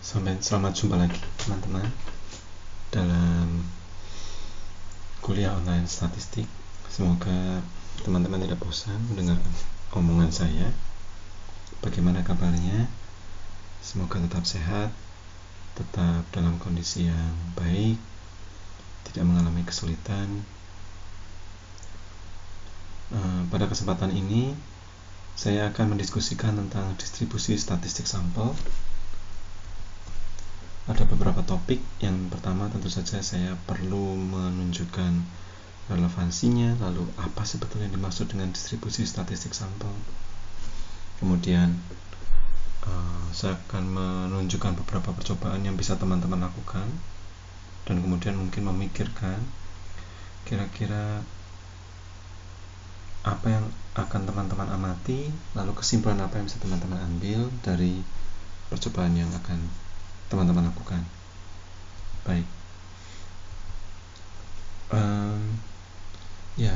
Selamat jumpa lagi teman-teman dalam kuliah online statistik. Semoga teman-teman tidak bosan mendengar omongan saya. Bagaimana kabarnya? Semoga tetap sehat, tetap dalam kondisi yang baik, tidak mengalami kesulitan. Pada kesempatan ini saya akan mendiskusikan tentang distribusi statistik sampel. Ada beberapa topik. Yang pertama tentu saja saya perlu menunjukkan relevansinya, lalu apa sebetulnya dimaksud dengan distribusi statistik sampel. Kemudian saya akan menunjukkan beberapa percobaan yang bisa teman-teman lakukan, dan kemudian mungkin memikirkan kira-kira apa yang akan teman-teman amati, lalu kesimpulan apa yang bisa teman-teman ambil dari percobaan yang akan teman-teman lakukan. Baik.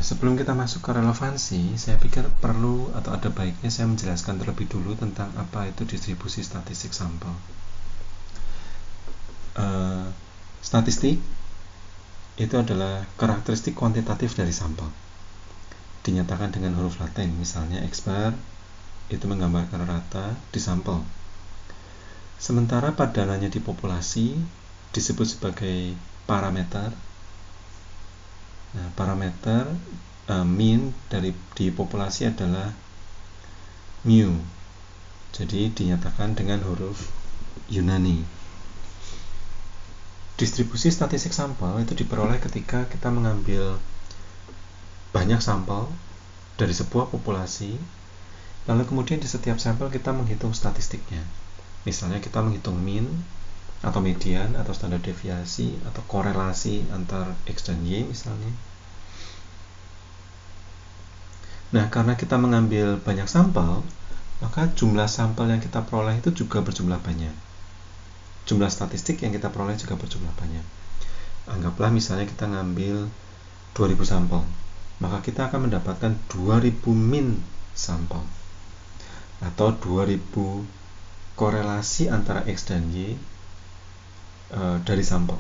Sebelum kita masuk ke relevansi, saya pikir perlu atau ada baiknya saya menjelaskan terlebih dulu tentang apa itu distribusi statistik sampel. Statistik itu adalah karakteristik kuantitatif dari sampel, dinyatakan dengan huruf Latin. Misalnya X bar itu menggambarkan rata di sampel. Sementara padanannya di populasi disebut sebagai parameter. Nah, parameter mean di populasi adalah mu. Jadi dinyatakan dengan huruf Yunani. Distribusi statistik sampel itu diperoleh ketika kita mengambil banyak sampel dari sebuah populasi, lalu kemudian di setiap sampel kita menghitung statistiknya. Misalnya kita menghitung mean atau median atau standar deviasi atau korelasi antar X dan Y misalnya. Nah, karena kita mengambil banyak sampel, maka jumlah sampel yang kita peroleh itu juga berjumlah banyak. Jumlah statistik yang kita peroleh juga berjumlah banyak. Anggaplah misalnya kita ngambil 2000 sampel, maka kita akan mendapatkan 2000 mean sampel atau 2000 korelasi antara X dan Y dari sampel.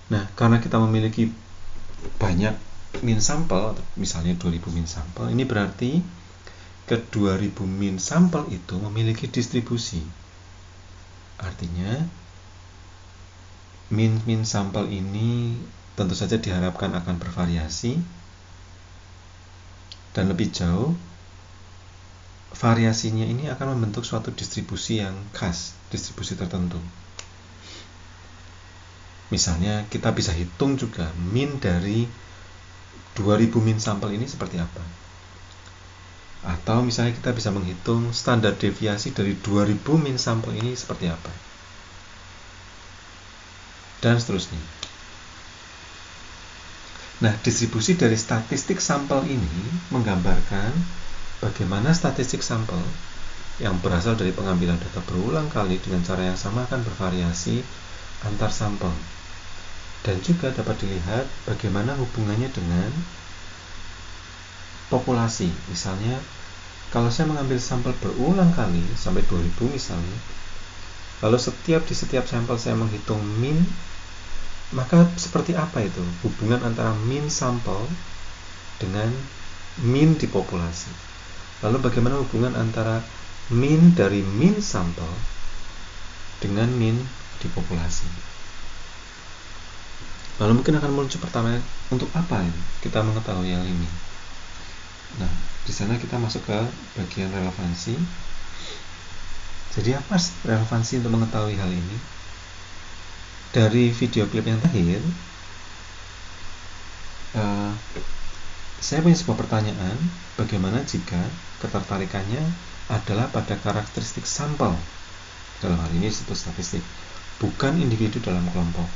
Nah, karena kita memiliki banyak mean sampel, misalnya 2000 mean sampel, ini berarti ke 2000 mean sampel itu memiliki distribusi. Artinya mean sampel ini tentu saja diharapkan akan bervariasi, dan lebih jauh variasinya ini akan membentuk suatu distribusi yang khas, distribusi tertentu. Misalnya kita bisa hitung juga mean dari 2000 mean sampel ini seperti apa. Atau misalnya kita bisa menghitung standar deviasi dari 2000 mean sampel ini seperti apa. Dan seterusnya. Nah, distribusi dari statistik sampel ini menggambarkan bagaimana statistik sampel yang berasal dari pengambilan data berulang kali dengan cara yang sama akan bervariasi antar sampel. Dan juga dapat dilihat bagaimana hubungannya dengan populasi. Misalnya, kalau saya mengambil sampel berulang kali sampai 2000 misalnya, lalu di setiap sampel saya menghitung mean, maka seperti apa itu hubungan antara mean sampel dengan mean di populasi? Lalu bagaimana hubungan antara mean dari mean sampel dengan mean di populasi? Lalu mungkin akan muncul pertanyaan, untuk apa ini kita mengetahui hal ini? Nah, di sana kita masuk ke bagian relevansi. Jadi apa relevansi untuk mengetahui hal ini? Dari video klip yang terakhir, saya punya sebuah pertanyaan, bagaimana jika ketertarikannya adalah pada karakteristik sampel, dalam hal ini disebut statistik, bukan individu dalam kelompok.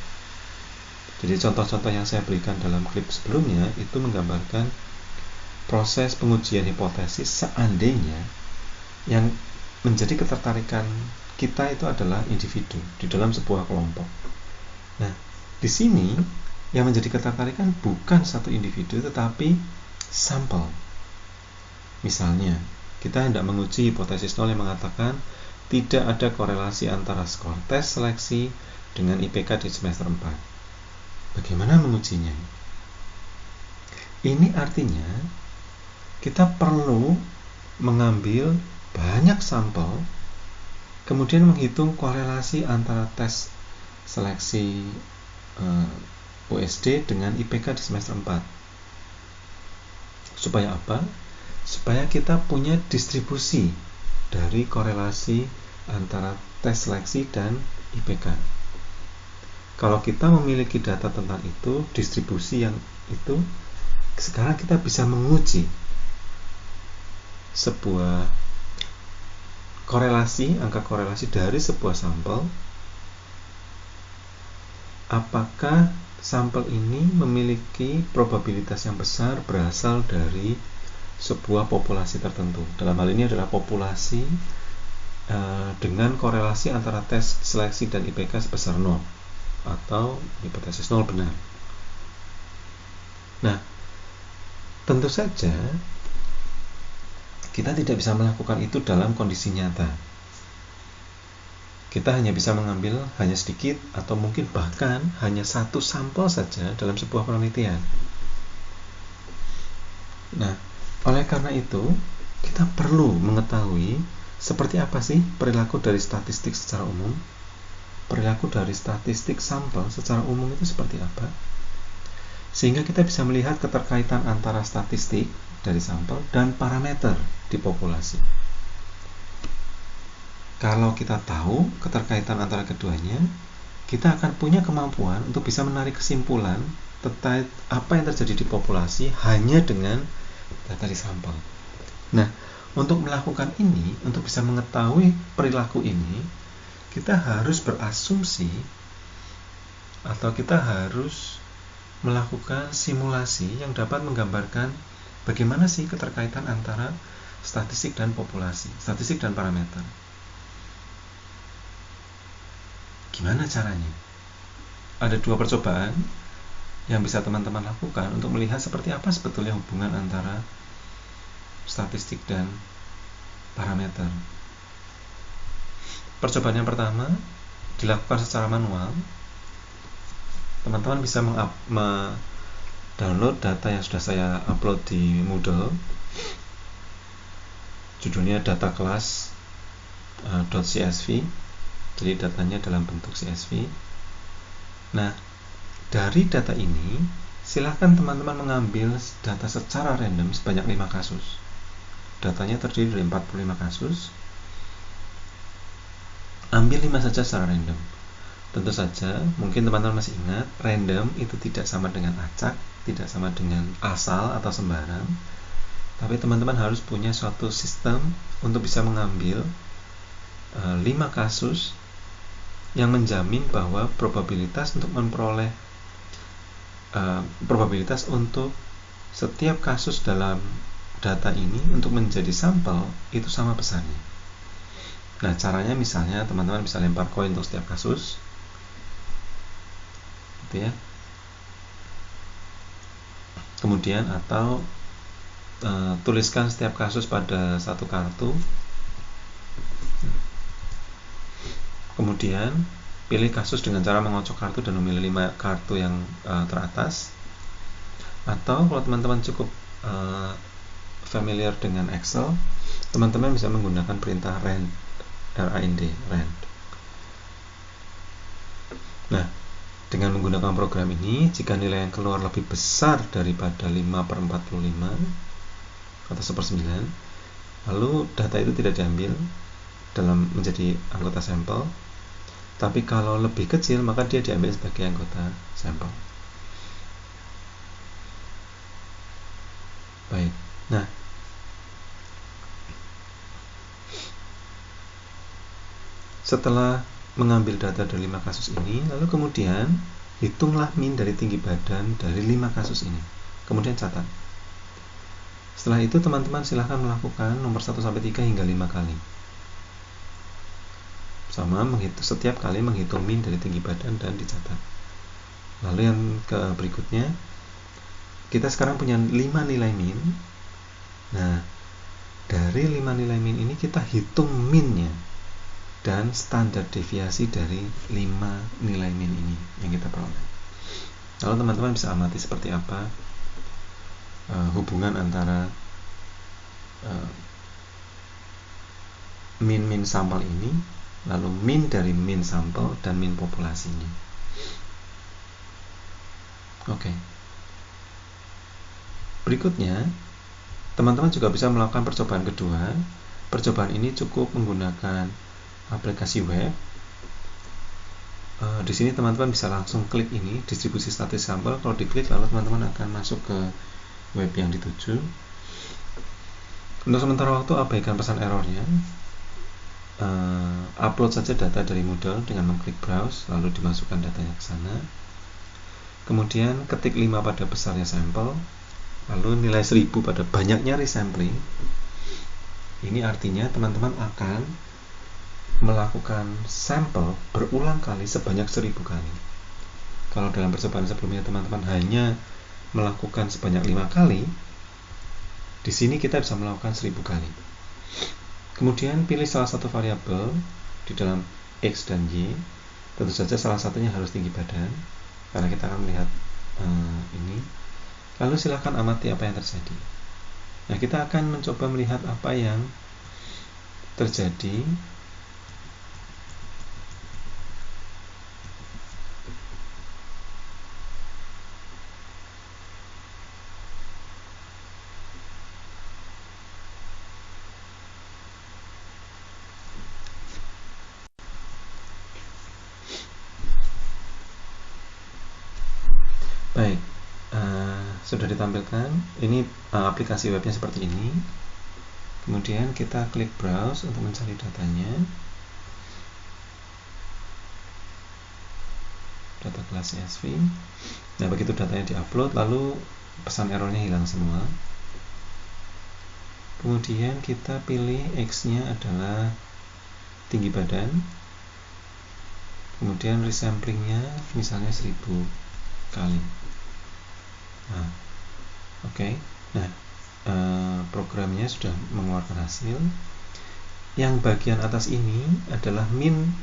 Jadi contoh-contoh yang saya berikan dalam klip sebelumnya itu menggambarkan proses pengujian hipotesis seandainya yang menjadi ketertarikan kita itu adalah individu di dalam sebuah kelompok. Nah, di sini yang menjadi ketertarikan bukan satu individu tetapi sampel. Misalnya, Kita hendak menguji hipotesis nol yang mengatakan tidak ada korelasi antara skor tes seleksi dengan IPK di semester 4. Bagaimana mengujinya? Ini artinya kita perlu mengambil banyak sampel, kemudian menghitung korelasi antara tes seleksi USD dengan IPK di semester 4. Supaya apa? Supaya kita punya distribusi dari korelasi antara tes seleksi dan IPK. Kalau kita memiliki data tentang itu, distribusi yang itu, sekarang kita bisa menguji sebuah korelasi, angka korelasi dari sebuah sampel. Apakah sampel ini memiliki probabilitas yang besar berasal dari sebuah populasi tertentu. Dalam hal ini adalah populasi dengan korelasi antara tes seleksi dan IPK sebesar 0 atau hipotesis 0 benar. Nah, tentu saja kita tidak bisa melakukan itu dalam kondisi nyata. Kita hanya bisa mengambil hanya sedikit atau mungkin bahkan hanya satu sampel saja dalam sebuah penelitian. Nah, oleh karena itu, kita perlu mengetahui seperti apa sih perilaku dari statistik secara umum. Perilaku dari statistik sampel secara umum itu seperti apa? Sehingga kita bisa melihat keterkaitan antara statistik dari sampel dan parameter di populasi. Kalau kita tahu keterkaitan antara keduanya, kita akan punya kemampuan untuk bisa menarik kesimpulan tentang apa yang terjadi di populasi hanya dengan data di sampel. Nah, untuk melakukan ini, untuk bisa mengetahui perilaku ini, kita harus berasumsi atau kita harus melakukan simulasi yang dapat menggambarkan bagaimana sih keterkaitan antara statistik dan populasi, statistik dan parameter. Gimana caranya? Ada dua percobaan yang bisa teman-teman lakukan untuk melihat seperti apa sebetulnya hubungan antara statistik dan parameter. Percobaan yang pertama dilakukan secara manual. Teman-teman bisa download data yang sudah saya upload di Moodle. Judulnya data class .csv. Jadi datanya dalam bentuk CSV. Nah, dari data ini silahkan teman-teman mengambil data secara random sebanyak 5 kasus. Datanya terdiri dari 45 kasus. Ambil 5 saja secara random. Tentu saja, mungkin teman-teman masih ingat, random itu tidak sama dengan acak, tidak sama dengan asal atau sembarang. Tapi teman-teman harus punya suatu sistem untuk bisa mengambil 5 kasus yang menjamin bahwa probabilitas untuk memperoleh probabilitas untuk setiap kasus dalam data ini untuk menjadi sampel itu sama besarnya. Nah, caranya misalnya teman-teman bisa lempar koin untuk setiap kasus, gitu ya. Kemudian atau tuliskan setiap kasus pada satu kartu. Kemudian pilih kasus dengan cara mengocok kartu dan memilih 5 kartu yang teratas. Atau kalau teman-teman cukup familiar dengan Excel, teman-teman bisa menggunakan perintah rand, rand. Nah, dengan menggunakan program ini, jika nilai yang keluar lebih besar daripada 5/45 atau 1/9, lalu data itu tidak diambil dalam menjadi anggota sampel. Tapi kalau lebih kecil, maka dia diambil sebagai anggota sampel. Baik. Nah, setelah mengambil data dari 5 kasus ini, lalu kemudian hitunglah min dari tinggi badan dari 5 kasus ini. Kemudian catat. Setelah itu teman-teman silahkan melakukan nomor 1-3 hingga 5 kali. Sama setiap kali menghitung min dari tinggi badan dan dicatat. Lalu yang berikutnya, kita sekarang punya 5 nilai min. Nah, Dari 5 nilai min ini kita hitung minnya dan standar deviasi dari 5 nilai min ini yang kita peroleh. Lalu teman-teman bisa amati seperti apa hubungan antara min sampel ini, lalu min dari min sampel dan min populasinya. Oke. Berikutnya, teman-teman juga bisa melakukan percobaan kedua. Percobaan ini cukup menggunakan aplikasi web. Di sini teman-teman bisa langsung klik ini, distribusi statis sampel. Kalau diklik, lalu teman-teman akan masuk ke web yang dituju. Untuk sementara waktu, abaikan pesan errornya. Upload saja data dari Moodle dengan mengklik browse, lalu dimasukkan datanya ke sana. Kemudian ketik 5 pada besarnya sampel, lalu nilai 1000 pada banyaknya resampling. Ini artinya teman-teman akan melakukan sampel berulang kali sebanyak 1000 kali. Kalau dalam percobaan sebelumnya teman-teman hanya melakukan sebanyak 5 kali, di sini kita bisa melakukan 1000 kali. Kemudian pilih salah satu variabel di dalam X dan Y. Tentu saja salah satunya harus tinggi badan, karena kita akan melihat ini. Lalu silakan amati apa yang terjadi. Nah, kita akan mencoba melihat apa yang terjadi baik. Sudah ditampilkan. Ini aplikasi webnya seperti ini. Kemudian kita klik browse untuk mencari datanya. Data kelas CSV. Nah, begitu datanya diupload, lalu pesan errornya hilang semua. Kemudian kita pilih X-nya adalah tinggi badan. Kemudian resamplingnya misalnya 1000 kali. Nah, oke. Nah, programnya sudah mengeluarkan hasil. Yang bagian atas ini adalah min.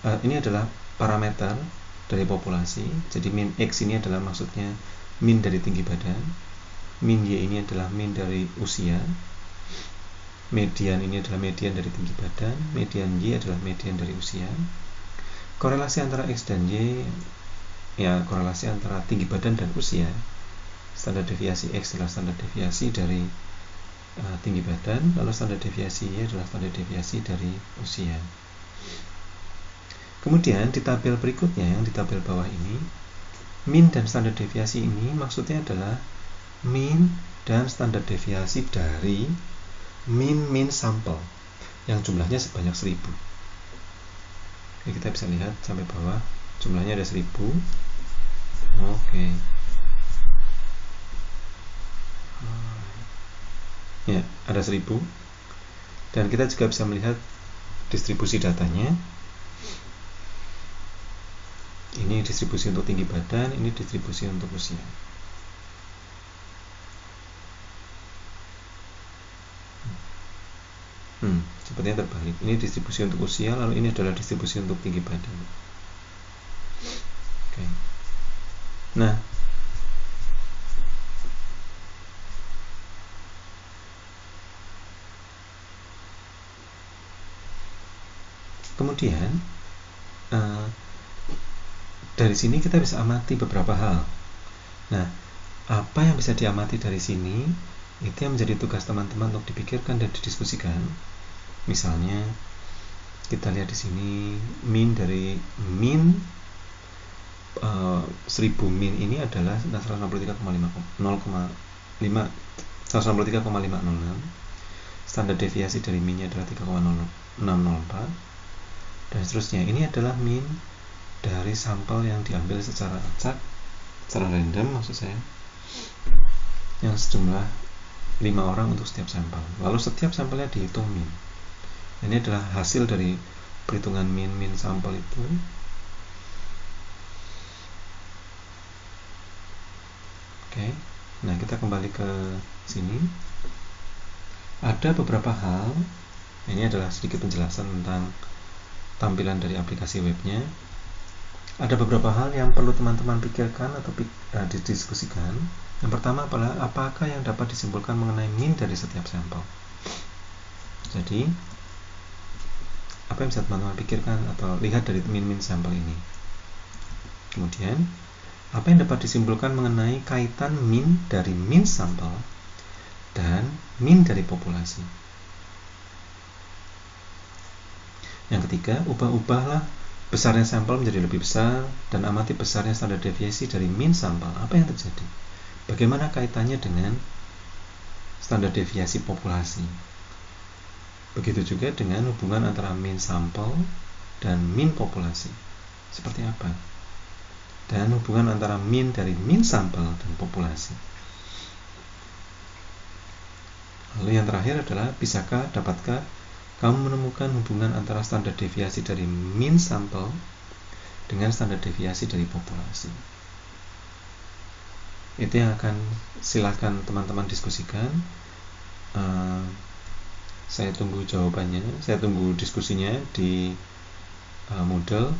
Ini adalah parameter dari populasi. Jadi min X ini adalah maksudnya min dari tinggi badan. Min Y ini adalah min dari usia. Median ini adalah median dari tinggi badan. Median Y adalah median dari usia. Korelasi antara X dan Y, ya korelasi antara tinggi badan dan usia. Standar deviasi X adalah standar deviasi dari tinggi badan, lalu standar deviasi Y adalah standar deviasi dari usia. Kemudian di tabel berikutnya, yang di tabel bawah ini, min dan standar deviasi ini maksudnya adalah min dan standar deviasi dari min sampel yang jumlahnya sebanyak 1000. Jadi kita bisa lihat sampai bawah, jumlahnya ada 1000. Oke. Ya, ada 1000. Dan kita juga bisa melihat distribusi datanya. Ini distribusi untuk tinggi badan, ini distribusi untuk usia. Sepertinya terbalik. Ini distribusi untuk usia, lalu ini adalah distribusi untuk tinggi badan. Oke. Nah, kemudian dari sini kita bisa amati beberapa hal. Nah, apa yang bisa diamati dari sini itu yang menjadi tugas teman-teman untuk dipikirkan dan didiskusikan. Misalnya kita lihat di sini min dari min 1000 min ini adalah 163,506. Standar deviasi dari minnya adalah 3,604 dan seterusnya. Ini adalah min dari sampel yang diambil secara acak, secara random maksud saya, yang sejumlah 5 orang untuk setiap sampel. Lalu setiap sampelnya dihitung min. Ini adalah hasil dari perhitungan min sampel itu. Oke. Nah, kita kembali ke sini. Ada beberapa hal, ini adalah sedikit penjelasan tentang tampilan dari aplikasi webnya. Ada beberapa hal yang perlu teman-teman pikirkan atau didiskusikan. Yang pertama adalah apakah yang dapat disimpulkan mengenai min dari setiap sampel. Jadi, apa yang bisa teman-teman pikirkan atau lihat dari min-min sampel ini. Kemudian, apa yang dapat disimpulkan mengenai kaitan min dari min sampel dan min dari populasi. Yang ketiga, ubahlah besarnya sampel menjadi lebih besar dan amati besarnya standar deviasi dari min sampel. Apa yang terjadi? Bagaimana kaitannya dengan standar deviasi populasi? Begitu juga dengan hubungan antara min sampel dan min populasi. Seperti apa? Dan hubungan antara min dari min sampel dan populasi. Lalu yang terakhir adalah, dapatkah kamu menemukan hubungan antara standar deviasi dari min sampel dengan standar deviasi dari populasi? Itu yang akan silakan teman-teman diskusikan. Saya tunggu jawabannya, saya tunggu diskusinya di Moodle.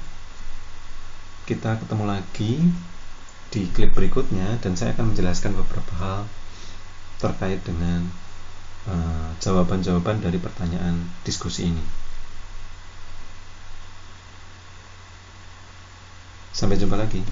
Kita ketemu lagi di klip berikutnya dan saya akan menjelaskan beberapa hal terkait dengan jawaban-jawaban dari pertanyaan diskusi ini. Sampai jumpa lagi.